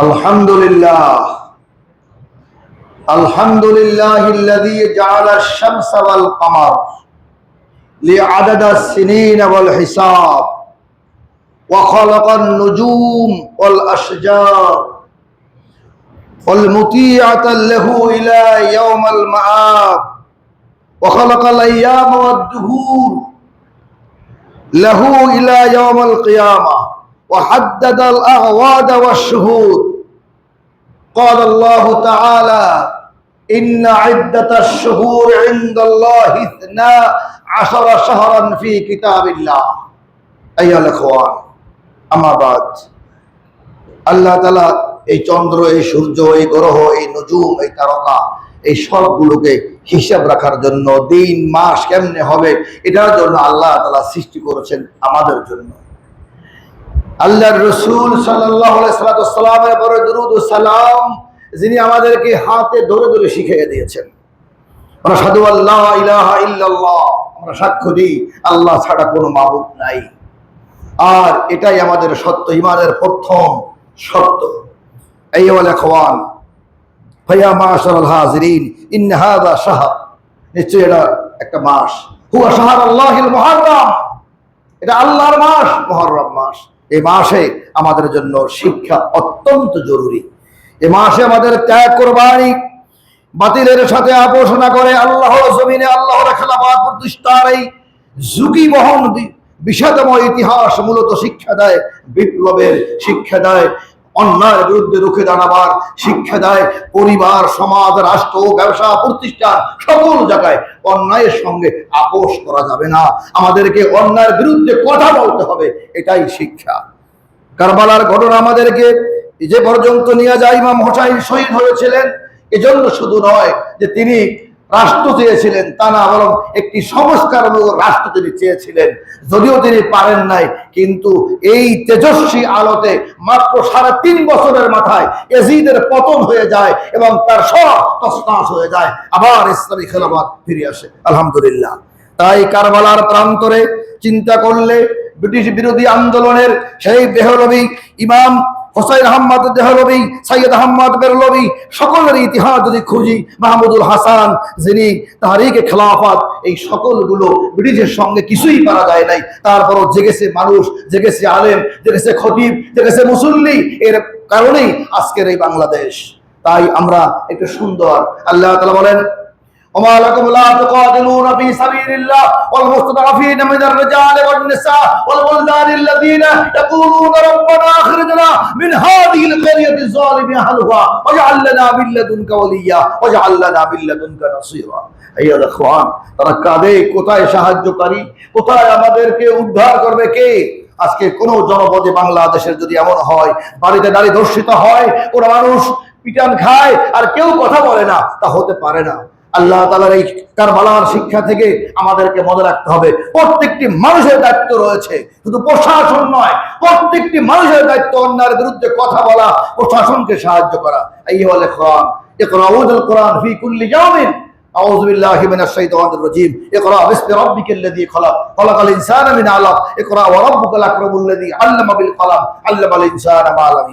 আলহামদুলিল্লাহ আলহামদুলিল্লাহিল্লাযী জাআলা আশ-শামসা ওয়াল কামার লিআদাদা আস-সিনিন ওয়াল হিসাব ওয়া খালাকা আন-নুজুম ওয়াল আশজার ওয়াল মুতিআতা লাহু ইলা ইয়াউমিল মাআব ওয়া খালাকা আল-আইয়ামা ওয়াদ-দুহুর লাহু ইলা ইয়াউমিল কিয়ামাহ ওয়া হাদ্দাদা আল-আ'ওয়াদ ওয়াশ-শুহুর قال الله تعالى إن عدة الشهور عند الله 12 شهرا في كتاب الله أيها الأخوان أما بعد আল্লাহ তাআলা এই চন্দ্র, এই সূর্য, এই গ্রহ, এই নজুম, এই তারকা, এই সবগুলোকে হিসাব রাখার জন্য দিন মাস কেমনে হবে এটার জন্য আল্লাহ তাআলা সৃষ্টি করেছেন আমাদের জন্য। আল্লাহর রাসূল সাল্লাল্লাহু আলাইহি ওয়াসাল্লামের উপরে দরুদ ও সালাম যিনি আমাদেরকে হাতে ধরে ধরে শিখিয়ে দিয়েছেন। আমরা আশহাদু আল্লা ইলাহা ইল্লাল্লাহ, আমরা সাক্ষ্য দিই আল্লাহ ছাড়া কোনো মাবুদ নাই। আর এটাই আমাদের সত্য ঈমানের প্রথম শর্ত। আইয়ুহাল ইখওয়ান ফায়া মাশারাল হাজিরিন ইন হাযা শাহর, নিশ্চয়ই এটা একটা মাস। হুয়া শাহরুল্লাহিল মুহাররম, এটা আল্লাহর মাস, মুহররম মাস। এই মাসে আমাদের জন্য শিক্ষা অত্যন্ত জরুরি। এই মাসে আমাদের ত্যাগ, কুরবানি, বাতিলের সাথে আপোষ না করে আল্লাহর জমিনে আল্লাহর খেলাফত প্রতিষ্ঠার এই ঝুঁকি বহন বিষাদময় ইতিহাস মূলত শিক্ষা দেয়, বিপ্লবের শিক্ষা দেয়, অন্যায়ের বিরুদ্ধে রুখে দাঁড়াবার শিক্ষা দেয়। পরিবার, সমাজ, রাষ্ট্র, ব্যবসা, প্রতিষ্ঠান সকল জায়গায় অন্যায়ের সঙ্গে আপোষ করা যাবে না, আমাদেরকে অন্যায়ের বিরুদ্ধে কথা বলতে হবে, এটাই শিক্ষা। কারবালার ঘটনা আমাদেরকে যে পর্যন্ত নিয়ে যায়, ইমাম হোসাইন শহীদ হয়েছিলেন এজন্য শুধু নয় যে তিনি রাষ্ট্র চেয়েছিলেন তা না, বরং একটি সংস্কারমূলক রাষ্ট্র তিনি চেয়েছিলেন। যদিও তিনি পারেন নাই, কিন্তু এই তেজস্বী আলোতে মাত্র 3.5 বছরের মাথায় ইয়াজিদের পতন হয়ে যায় এবং তার সব তছনছ হয়ে যায়, আবার ইসলামী খেলাফত ফিরে আসে, আলহামদুলিল্লাহ। তাই কারবালার প্রান্তরে চিন্তা করলে ব্রিটিশ বিরোধী আন্দোলনের সেই দেহলভী ইমাম হোসাইন আহমদ দেহলভী, সৈয়দ আহমদ বেরলভী, সকলের ইতিহাস যদি খুঁজি, মাহমুদুল হাসান যিনি তাহরিকে খেলাফত, এই সকলগুলো ব্রিটিশের সঙ্গে কিছুই পারা যায় নাই। তারপরও জেগেছে মানুষ, জেগেছে আলেম, জেগেছে খতিব, জেগেছে মুসল্লি, এর কারণেই আজকের এই বাংলাদেশ। তাই আমরা একটু সুন্দর, আল্লাহ তাআলা বলেন وما لكم لا تقاتلون في سبيل الله والمستضعفين من الرجال والنساء والولدان الذين يقولون ربنا اخرجنا من هذه القرية الظالم أهلها واجعل لنا من لدنك وليا واجعل لنا من لدنك نصيرا। أيها الأخوان, তারা কাঁদে, কোথায় সাহায্যকারী, কোথায় আমাদেরকে উদ্ধার করবে কে? আজকে কোন জনপদে বাংলাদেশের যদি এমন হয় বাড়িতে নারী ধর্ষিত হয়, কোন মানুষ পিটান খায় আর কেউ কথা বলে না, তা হতে পারে না। আল্লাহ তাআলার এই কারবালার শিক্ষা থেকে আমাদেরকে মনে রাখতে হবে প্রত্যেকটি মানুষের দায়িত্ব রয়েছে, শুধু প্রশাসন নয়, প্রত্যেকটি মানুষের দায়িত্ব অন্যায়ের বিরুদ্ধে কথা বলা, প্রশাসনকে সাহায্য করা। আইয়ুহাল ইখওয়ান ইকরাউল কুরআন ফি কুল্লি ইয়াউমিন। আউযু বিল্লাহি মিনাশ শাইতানির রাজীম। ইকরা বিসমি রাব্বিকাল্লাযী খালাক খালাকাল ইনসানা মিন আলাক ইকরা ওয়া রাব্বুকাল আকরামুল্লাযী আল্লামা বিল কলম আল্লামাল ইনসানা মা লাম